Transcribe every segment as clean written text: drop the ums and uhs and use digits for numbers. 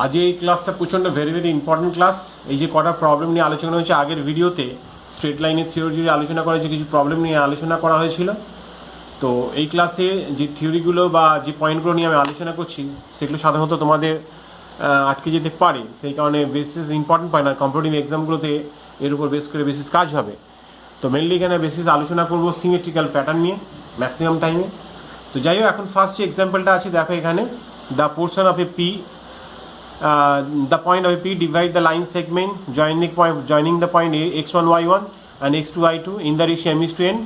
আজ এই ক্লাসটা প্রচণ্ড ভেরি ইম্পর্টেন্ট ক্লাস। এই যে কটা প্রবলেম নিয়ে আলোচনা হয়েছে আগের ভিডিওতে, স্ট্রেট লাইনের থিওরি আলোচনা করা হয়েছে, কিছু প্রবলেম নিয়ে আলোচনা করা হয়েছিল। তো এই ক্লাসে যে থিওরিগুলো বা যে পয়েন্টগুলো নিয়ে আমি আলোচনা করছি সেগুলো সাধারণত তোমাদের আটকে যেতে পারে, সেই কারণে বেসিস ইম্পর্টেন্ট পয়েন্ট, আর কম্পিটিটিভ এক্সামগুলোতে এর উপর বেস করে বেসিস কাজ হবে। তো মেনলি এখানে বেসিস আলোচনা করবো সিমেট্রিক্যাল প্যাটার্ন নিয়ে ম্যাক্সিমাম টাইমে। তো যাই হোক, এখন ফার্স্ট যে এক্সাম্পলটা আছে দেখো এখানে, the portion of A P, the point of a P divide the line segment joining the point x1 y1 and x2 y2 in the ratio m is to n,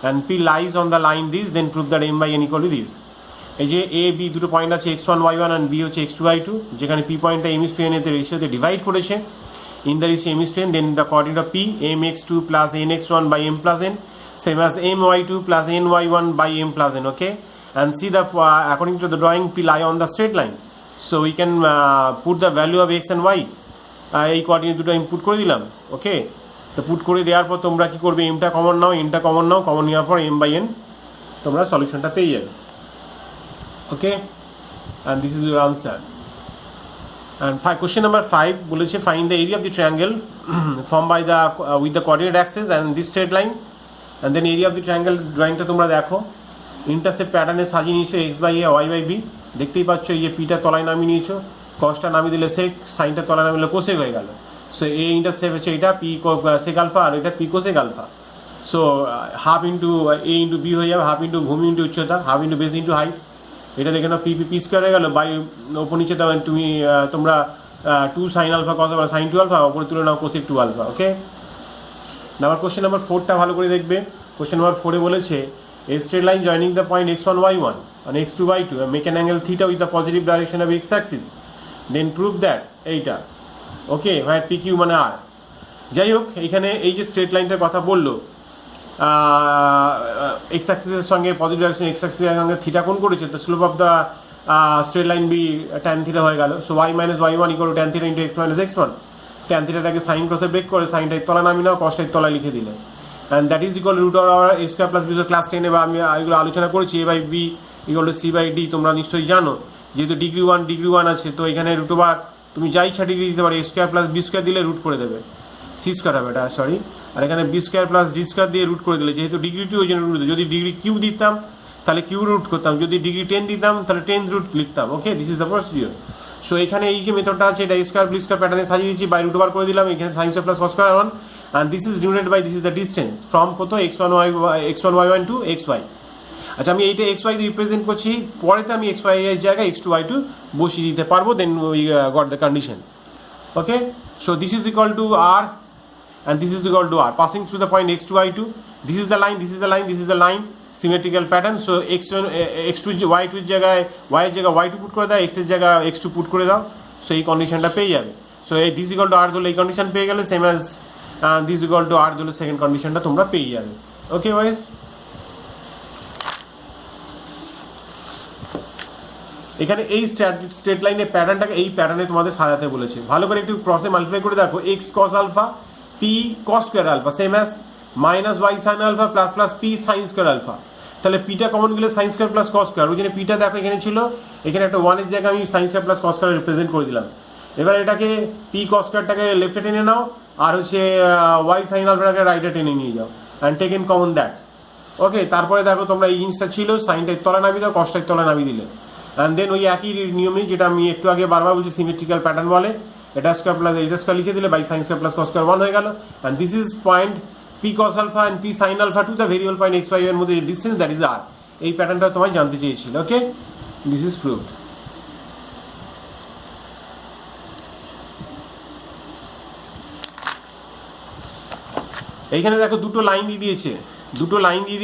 and P lies on the line this, then prove that m by n equal to this. এই যে a b দুটো point আছে x1 y1 and b হচ্ছে x2 y2, যেখানে p পয়েন্টটা m is to n এর রেশিওতে divide করেছে in the ratio m is to n, then the coordinate of p mx2 plus nx1 by m plus n same as my2 plus ny1 by m plus n. Okay, and see the according to the drawing p lie on the straight line, so we can put the value of x and y, এই coordinate দুটো input করে দিলাম। ওকে, তো put করে দেওয়ার পর তোমরা কি করবে, এমটা কমন নাও, এনটা কমন নাও, কমন নেওয়ার পর m by n তোমরা সলিউশনটা পেয়ে যাবে। ওকে, and this is your answer. And question number 5 বলেছে find the area of the triangle formed by the with the coordinate axis and this straight line, and then area of the triangle ড্রয়িংটা তোমরা দেখো, intercept প্যাটার্নে সাজিয়ে নিয়েছো x by a y by b, দেখতেই পাচ্ছ এই যে পিটা তলায় নামিয়ে নিয়েছো, কসটা নামিয়ে দিলে সেক, সাইনটা তলায় নামিয়ে দিলে কোসেক হয়ে গেল। সো এ ইন্টারসেপ্ট হচ্ছে এটা পি সেক আলফা, আর এটা P cosec alpha. So half into A into B হয়ে যাবে, হাফ ইন্টু ভূমি ইন্টু উচ্চতা, half into base into height. এটা দেখে নাও পি পি পি স্কোয়ার হয়ে গেল, বাই ওপর নিচে তুমি তোমরা 2 সাইন আলফা কত সাইন 2 আলফা, ওপরে তুলে নাও cosec 2 alpha. Okay, number question number 4টা ভালো করে দেখবে। কোশ্চেন নাম্বার 4-এ বলেছে a straight line joining the point x1 y1 and x2 y2 and make an angle theta with the positive direction of x axis, then prove that এইটা। ওকে, where pq মানে r। যাই হোক, এখানে এই যে straight লাইনটার কথা বললো, এক্স অ্যাক্সিসের সঙ্গে পজিটিভ ডাইরেকশন এক্স অ্যাক্সিসের সঙ্গে থিটা কোণ করেছে, তো slope of the straight line be tan theta হয়ে গেল। So y minus y1 equal to tan theta into x minus x1। Tan থিটাটাকে সাইন ক্রসে ব্রেক করে সাইনটাই তলা নামিয়ে নাও, কসটাই তলায় লিখে দিলে, and that is equal to root over a square plus b। Class 10-এ বা আমি এগুলো আলোচনা করেছি, a by b equal to c by d, তোমরা নিশ্চয়ই জানো। যেহেতু ডিগ্রি ওয়ান আছে, তো এখানে রুট ওভার তুমি যা ইচ্ছা ডিগ্রি দিতে পারো, a square plus B square দিলে রুট করে দেবে, সি স্কোয়ার হবে এটা, সরি। আর এখানে B square plus D square দিয়ে রুট করে দিলে, যেহেতু ডিগ্রি 2 ওই জন্য রুট। যদি ডিগ্রি কিউ দিতাম তাহলে কিউ রুট করতাম, যদি ডিগ্রি 10 দিতাম তাহলে 10 রুট লিখতাম। Okay, this is the procedure. So এখানে এই যে মেথডটা আছে, এটা স্কোয়ার বি স্কোয়ার প্যাটার্নে সাজিয়ে দিচ্ছি, বাই রুট ওভার করে দিলাম, এখানে sine square plus cos square 1, and this is denoted by this is the distance from কত x1 y1 to xy। আচ্ছা, আমি এইটা xy দিয়ে রিপ্রেজেন্ট করছি, পরেতে আমি xy এর জায়গায় x2 y2 বসিয়ে দিতে পারবো, then we got the condition. Okay, so this is equal to r and this is equal to r passing through the point x2 y2, this is the line, this is the line, this is the line, symmetrical pattern। so x1 x2 y2 এর জায়গায় y এর জায়গায় y2 put করে দাও, x এর জায়গায় x2 put করে দাও, সো এই কন্ডিশনটা পেয়ে যাবে। সো এই দিস ইকুয়াল টু r ধরলে এই কন্ডিশন পেয়ে গেলে, same as this equal to r ধরলে সেকেন্ড কন্ডিশনটা তোমরা পেয়ে যাবে। ওকে বয়েস, এখানে এই স্ট্রেট লাইনের প্যাটার্নটাকে এই প্যাটার্নে তোমাদের সাজাতে বলেছে। ভালো করে একটু ক্রসে মাল্টিপ্লাই করে দেখো, x cos alpha p cos square alpha same as minus y sin alpha plus plus p sin square alpha. তাহলে পিটা কমন গেলে sin square plus cos square, ওই জন্য পিটা দেখো এখানে ছিল, এখানে একটা 1 এর জায়গায় আমি sin square plus cos square represent করে দিলাম। এবার এটাকে p cos স্কয়ারটাকে লেফটে টেনে নাও, আর হচ্ছে y sin আলফাটাকে রাইটে টেনে নিয়ে যাও, and take in common that. Okay, তারপরে দেখো তোমরা এই জিনিসটা ছিল, সাইনটাই তলা নামিয়ে দাও, কসটাই তলা নামিয়ে দিলে, অ্যান্ড দেন ওই একই নিয়মে যেটা আমি একটু আগে বারবার বলছি সিমেট্রিক্যাল প্যাটার্ন বলে, এটা স্কয়ার প্লাস এটা স্কয়ার লিখে দিলে by sine square plus cos square 1 হয়ে গেল। And this is point p cos alpha and p sin alpha to the variable point x y এর মধ্যে ডিসটেন্স, দ্যাট ইজ r। এই প্যাটার্নটা তোমায় জানতে চেয়েছিল। ওকে, দিস ইজ প্রুভড। এইখানে দেখো দুটো লাইন দিয়ে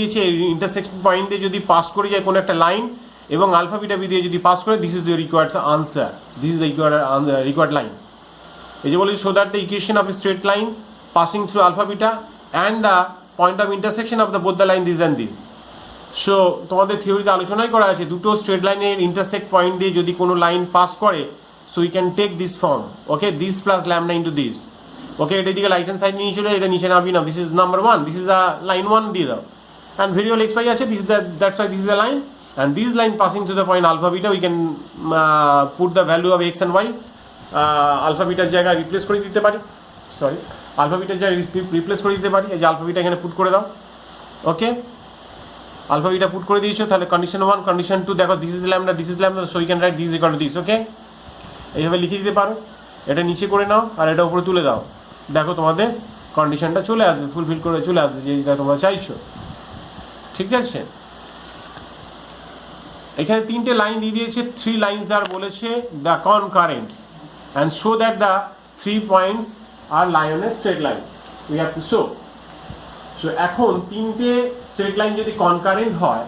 দিয়েছে, ইন্টারসেকশন পয়েন্ট দিয়ে যদি পাস করে যায় কোনো একটা লাইন এবং আলফা বিটা বি দিয়ে যদি পাস করে, this is the required answer, this is the required line. এই যে বলেছে, so that the equation of straight line passing through alpha beta and the point of intersection of the both the line this and this. So তোমাদের থিওরিতে আলোচনাই করা আছে, দুটো straight লাইনের ইন্টারসেক্ট পয়েন্ট দিয়ে যদি কোনো লাইন পাস করে, so we can take this form. Okay, this plus lambda into this. Okay, এটা দিকে রাইট হ্যান্ড সাইড নিয়ে চলে, এটা নিচে নামিয়ে নাও, this is number 1, this is the line 1 দিয়ে দাও, অ্যান্ড ভেরিয়েবল x y আছে, this is that's Y this is the line, and this line passing to the point alpha beta, we can put the value of x and y alpha বিটার জায়গায় replace করে দিতে পারি, sorry alpha বিটার জায়গায় replace করে দিতে পারি। এই যে আলফা বিটা এখানে পুট করে দাও, ওকে আলফা বিটা পুট করে দিয়েছো, তাহলে কন্ডিশন 1 কন্ডিশন 2 দেখো this is lambda so you can write this equal to this, okay এইভাবে লিখে দিতে পারো। এটা নিচে করে নাও আর এটা উপরে তুলে দাও, দেখো তোমাদের কন্ডিশনটা চলে আসবে, ফুলফিল করে চলে আসবে যেটা তোমরা চাইছো, ঠিক আছে। এখানে 3টে লাইন দিয়ে দিয়েছে, 3 লাইনস আর বলেছে the concurrent and show that the 3 points are lie on a straight line, we have to show. So এখন 3টে স্ট্রেট লাইন যদি কনকারেন্ট হয়,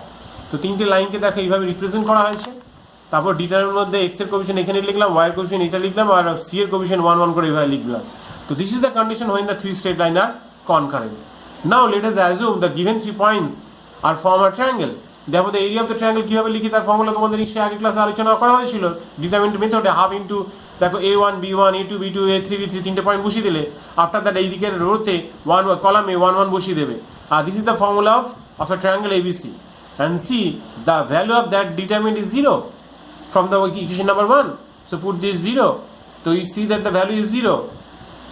তো 3টে লাইনকে দেখো এইভাবে রিপ্রেজেন্ট করা হয়েছে। তারপর ডিটারের মধ্যে এক্স এর কোএফিশিয়েন্ট এখানে লিখলাম, ওয়াই এর কোএফিশিয়েন্ট এটা লিখলাম, আর সি এর কোএফিশিয়েন্ট 1 1 করে এইভাবে লিখলাম। তো this is the condition when the 3 straight line are concurrent. Now let us assume the given 3 points are form a triangle. Therefore the area of the triangle কিভাবে লিখি তার ফর্মুলা তোমাদের নিশ্চয়ই আগের ক্লাসে আলোচনা করা হয়েছিল। ডিটারমিনেন্ট মেথডে হাফ ইনটু দেখো a1 b1 a2 b2 a3 b3 3টে পয়েন্ট বসিয়ে দিলে, আফটার দ্যাট এই দিকের রোতে 1 কলামে 1 1 বসিয়ে দেবে। আর this is the formula of a triangle ABC, and see the value of that determinant is 0 from the equation number 1. So put this 0, so you see that the value is 0.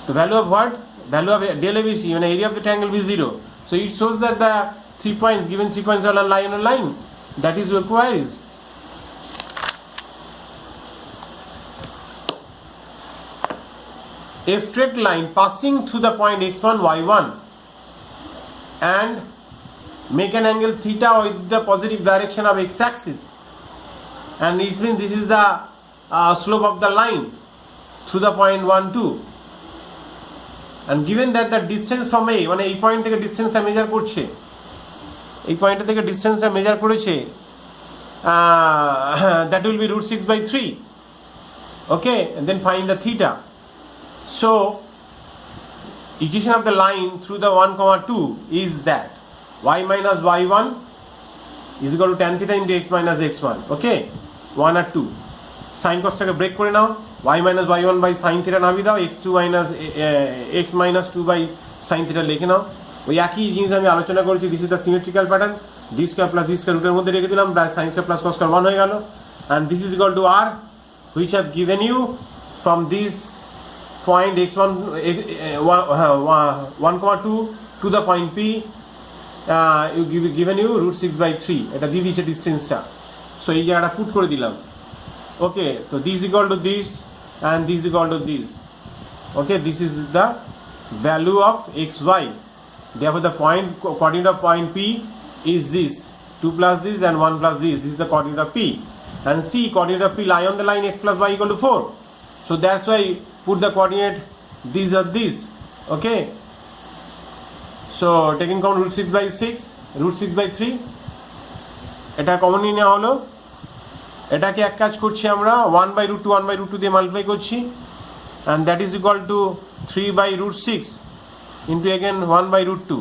The value of what? Value of del ABC when area of the triangle is 0. So it shows that the 3 points, given 3 points are on a line. That is requires. A straight line passing through the point x1, y1 and make an angle theta with the positive direction of x-axis. And it means this is the slope of the line through the point 1, 2. And given that the distance from A, মানে এই point থেকে ডিসটেন্সটা measure করছে, এই point থেকে ডিসটেন্সটা measure করেছে, that will be √6/3, okay, and then find the theta. So equation of the line through the 1, 2 is that y minus y1 is equal to tan theta into x minus x1, okay, 1 R 2 sign কসটাকে break করে নাও, y minus y1 by sin theta নামিয়ে দাও, x minus 2 by sin theta লিখে নাও। ওই একই জিনিস আমি আলোচনা করেছি, this is the symmetrical pattern, D square plus D square রুটের মধ্যে রেখে দিলাম, sin square plus cos square 1 হয়ে গেল, and this is equal to r which have given you from this point x1 1, 2 to the point p, given you √6/3, এটা দিয়ে দিয়েছে ডিসটেন্সটা। So এই জায়গাটা পুট করে দিলাম, ওকে। তো this equal to this and this equal to this, okay, this is the value of xy. Therefore the point coordinate of point P is this 2 plus this and 1 plus this is the coordinate of P, and C coordinate of P lie on the line x plus y equal to 4, so that's why put the coordinate this or this, okay. So taking count √6/6 √6/3 এটা common নিয়ে নেওয়া হলো, এটাকে এক কাজ করছি আমরা 1/√2 দিয়ে মাল্টিপ্লাই করছি, and that is equal to 3/√6 into again 1/√2,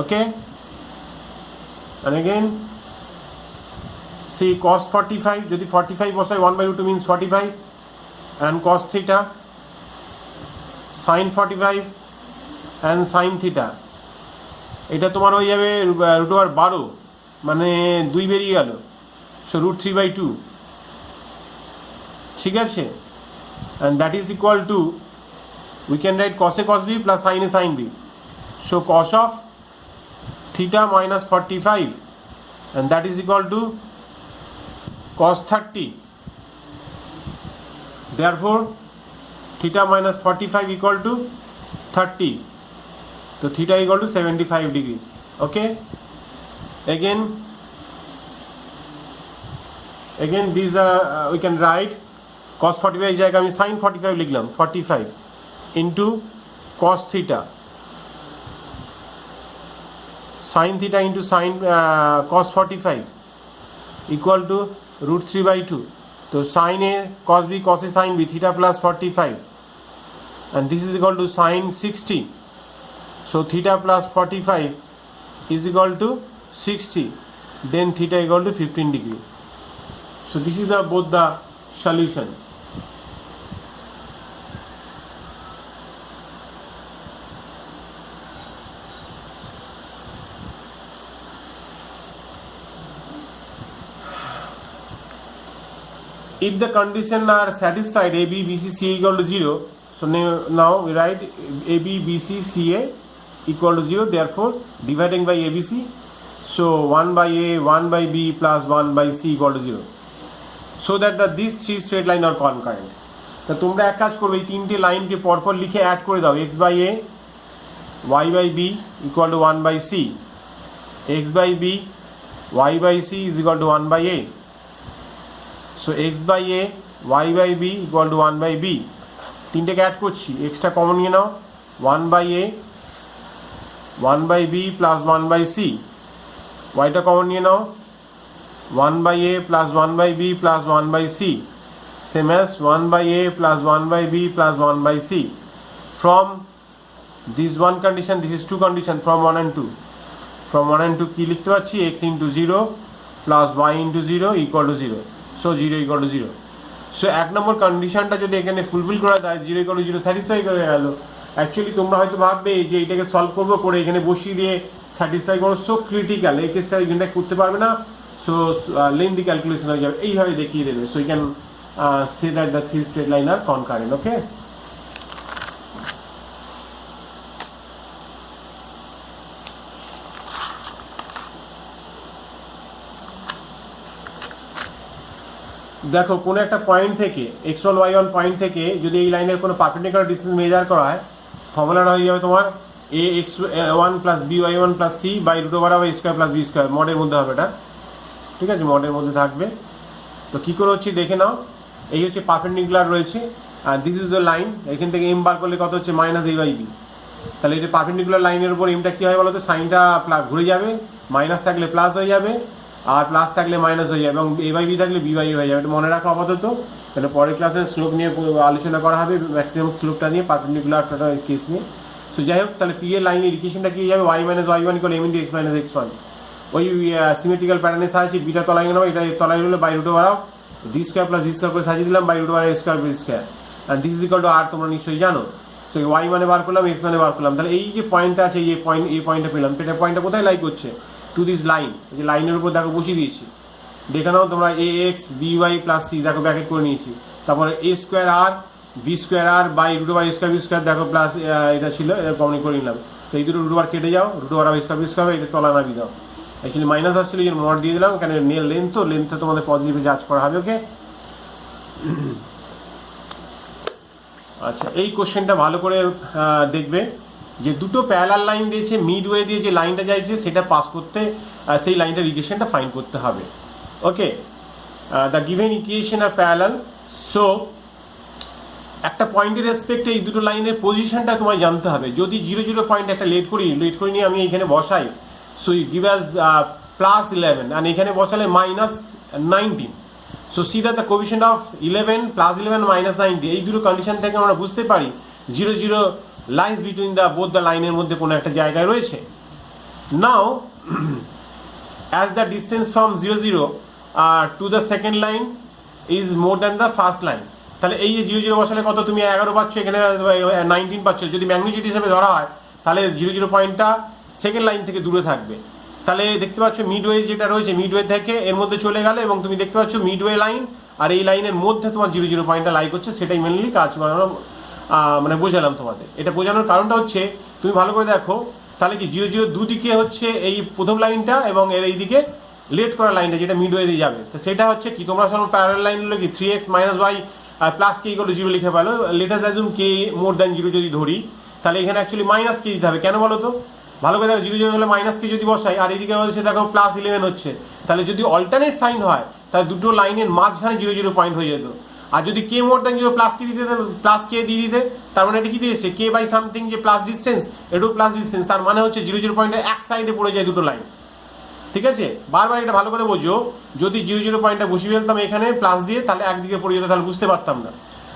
okay, and again see cos 45, যদি 45 বসাই 1/√2 means 45, and cos theta, sin 45 and sin theta, এটা তোমার হয়ে যাবে √12, মানে 2 বেরিয়ে গেল, সো √3/2, ঠিক আছে, and that is equal to we can write cos A cos B plus sin A sin B, so cos of theta minus 45, and that is equal to cos 30, therefore theta minus 45 equal to 30, so theta equal to 75 degree, okay. Again these are we can write cos 45 জায়গায় আমি sin 45 লিখলাম, 45 into cos theta, sin theta into sin cos 45 equal to √3/2, so sin A cos B cos A sin B theta plus 45, and this is equal to sin 60, so theta plus 45 is equal to 60, then theta equal to 15 degree. So this is both the solution. if the condition are satisfied a b b c c a equal to 0, so now we write a b b c c a equal to 0, therefore dividing by a b c, so 1 by a 1 by b plus 1 by c equal to 0, so that these three straight line are concurrent. তো তোমরা এক কাজ করবে, এই তিনটে লাইনকে পরপর লিখে অ্যাড করে দাও, x by a y by b equal to 1 by c, x by b y by c is equal to 1 by a, so x by a y by b equal to 1 by b, তিনটেকে add করছি, extra common নিয়ে নাও, 1 by a 1 by b plus 1 by c, yটা common নিয়ে নাও, 1 by a plus 1 by b plus 1 by c, same as 1 by a plus 1 by b plus 1 by c. From this one condition, this is two condition, from 1 and 2. From 1 and 2 কি লিখতে পাচ্ছি, x into 0 plus y into 0 equal to 0. So 0 equal to 0. So এক নম্বর কন্ডিশনটা যদি এখানে fulfil করা যায়, 0 equal to 0 satisfy করে গেল। অ্যাকচুয়ালি তোমরা হয়তো ভাববে যে এটাকে সলভ করবো করে এখানে বসিয়ে দিয়ে স্যাটিসফাই করো, সো ক্রিটিক্যাল, এই কেসটা এখানে করতে পারবে না, সো লেন্দি ক্যালকুলেশন হয়ে যাবে, এইভাবে দেখিয়ে দেবে। So you can say that the three straight line are concurrent, okay? দেখো কোনো একটা পয়েন্ট থেকে x1 y1 পয়েন্ট থেকে যদি এই লাইনের কোনো পারপেন্ডিকুলার ডিসটেন্স মেজার করা হয়, ফর্মুলাটা হয়ে যাবে তোমার ax1 plus by1 plus c by root over of a square plus b square, মডের মধ্যে হবে এটা, ঠিক আছে, মডের মধ্যে থাকবে। তো কী করে হচ্ছে দেখে নাও, এই হচ্ছে পারপেন্ডিকুলার রয়েছে, আর দিস ইজ দ্য লাইন, এখান থেকে এম বার করলে কত হচ্ছে মাইনাস a বাই বি, তাহলে এটা পারপেন্ডিকুলার লাইনের উপর এমটা কী হয় বলো তো, সাইনটা ঘুরে যাবে, মাইনাস থাকলে প্লাস হয়ে যাবে, আর প্লাস থাকলে মাইনাস হয়ে যাবে, এবং এ বাই বি থাকলে বি বাই এ হয়ে যাবে, এটা মনে রাখো আপাতত। তাহলে পরের ক্লাসে স্লোপ নিয়ে আলোচনা করা হবে, ম্যাক্সিমাম স্লোপটা নিয়ে, পারপেন্ডিকুলার কেস নিয়ে। সো যাই হোক, তাহলে পি এর লাইনের ইকুয়েশনটা কি যাবে, y minus y1 equal m into x minus x1, ওই সিমেট্রিক্যাল প্যাটার্নের সাহায্যে বিটা তলায় নেবো, এটা তলায় হলো by root over of D square plus D square করে সাজিয়ে দিলাম by root over A square B square, আর this is equal to R, তোমরা নিশ্চয়ই জানো। সো y মানে বার করলাম, x মানে বার করলাম, তাহলে এই যে পয়েন্টটা আছে, এই পয়েন্টটা পেলাম, তো এটা পয়েন্টটা কোথায় লাই করছে, টু দিস লাইন, এই যে লাইনের উপর দেখো বসিয়ে দিয়েছি, দেখে নাও তোমরা A X B Y plus C, দেখো ব্র্যাকেট করে নিয়েছি, তারপরে এ স্কোয়ার আর বি স্কোয়ার আর by root over A square B square, দেখো প্লাস এটা ছিল, এটা কমন করে নিলাম, তো এই দুটো রুট ওভার কেটে যাও, root over square B square, এটা তলা নামিয়ে দাও, অ্যাকচুয়ালি মাইনাস আসছিল, এই মড দিয়ে দিলাম, কেন লেন্থ তোমাদের পজিটিভে জাজ করা হবে, ওকে? আচ্ছা, এই কোশ্চেনটা ভালো করে দেখবে, যে দুটো প্যারালাল লাইন দিয়েছে, মিডওয়ে দিয়ে যে লাইনটা যাইছে সেটা পাস করতে, সেই লাইনটার ইকুয়েশনটা ফাইন্ড করতে হবে, ওকে? দ্য গিভেন ইকুয়েশন আর প্যারালাল, সো একটা পয়েন্টের রেসপেক্টে এই দুটো লাইনের পজিশনটা তোমায় জানতে হবে। যদি 0 0 পয়েন্ট একটা লেট করি নিয়ে আমি এখানে বসাই, so you give as plus 11, আর এখানে বসালে minus 19, so see that the coefficient of 11 plus 11 minus 90, এই দুটো কন্ডিশন থেকে আমরা বুঝতে পারি 0 0 lines between the both the লাইনের মধ্যে কোনো একটা জায়গায় রয়েছে। Now as the distance from 0 0 to the second line is more than the first line, তাহলে এই যে 0 0 বসালে কত, তুমি 11 পাচ্ছ, এখানে 19 পাচ্ছ, যদি ম্যাগনিটিউড হিসেবে ধরা হয় তাহলে 0 0 পয়েন্টটা সেকেন্ড লাইন থেকে দূরে থাকবে, তাহলে দেখতে পাচ্ছ মিডওয়ে যেটা রয়েছে, মিডওয়ে থেকে এর মধ্যে চলে গেল, এবং তুমি দেখতে পাচ্ছ মিডওয়ে লাইন আর এই লাইনের মধ্যে তোমার 0 0 পয়েন্টটা লাই করছে, সেটাই মেনলি কাজ করানো, মানে বোঝালাম তোমাদের। এটা বোঝানোর কারণটা হচ্ছে, তুমি ভালো করে দেখো, তাহলে কি 0 0 দুদিকে হচ্ছে এই প্রথম লাইনটা, এবং এর এইদিকে লেট করা লাইনটা যেটা মিডওয়ে দিয়ে যাবে, তো সেটা হচ্ছে কি, তোমরা সব প্যারালাল লাইন হলো কি 3x মাইনাস ওয়াই আর প্লাস কে ইকুয়াল টু 0 লিখে পেলো, let's assume K more than 0 যদি ধরি, তাহলে এখানে অ্যাকচুয়ালি মাইনাস কে দিতে হবে, কেন বলো তো? ভালো করে দেখো, 0 0 হলে মাইনাস কে যদি বসাই, আর এইদিকে হচ্ছে দেখো প্লাস 11 হচ্ছে, তাহলে যদি অল্টারনেট সাইন হয় তাহলে দুটো লাইনের মাঝখানে 0 0 পয়েন্ট হয়ে যেত, আর যদি কে মোর দ্যান 0 প্লাস কে দিতে, প্লাস কে দিয়ে দিতে, তার মানে এটা কি দিয়েছে, কে বাই সামথিং, যে প্লাস ডিস্টেন্স, এটাও প্লাস ডিস্টেন্স, তার মানে হচ্ছে 0 0 পয়েন্টের এক সাইডে পড়ে যায় দুটো লাইন, ঠিক আছে? বারবার এটা ভালো করে বোঝো, যদি 0 0 পয়েন্টটা বসিয়ে ফেলতাম এখানে প্লাস দিয়ে, তাহলে একদিকে পড়ে যেত, তাহলে বুঝতে পারতাম না।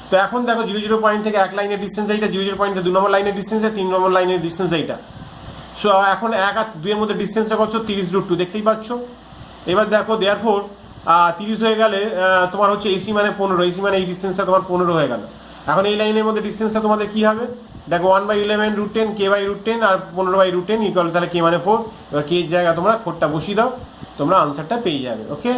তো এখন দেখো 0 0 পয়েন্ট থেকে এক লাইনের ডিস্টেন্স এইটা, 0 0 পয়েন্ট থেকে 2 নম্বর লাইনের ডিস্টেন্স, 3 নম্বর লাইনের ডিস্টেন্স এইটা, সো এখন 1 আর 2 এর মধ্যে ডিস্টেন্সটা কত, 30√2, দেখতেই পাচ্ছ। এবার দেখো দেয়ারফোর 30 হয়ে গেলে তোমার হচ্ছে এসি মানে 15, এসি মানে এই ডিস্টেন্সটা তোমার 15 হয়ে গেল। এখন এই লাইনের মধ্যে ডিস্টেন্সটা তোমাদের কি হবে, দেখো 1/11√10 k/√10 আর 15/√10 ইকুয়াল, তাহলে k মানে 4, এবার কে এর জায়গা তোমরা 4টা বসিয়ে দাও, তোমরা আনসারটা পেয়ে যাবে, ওকে?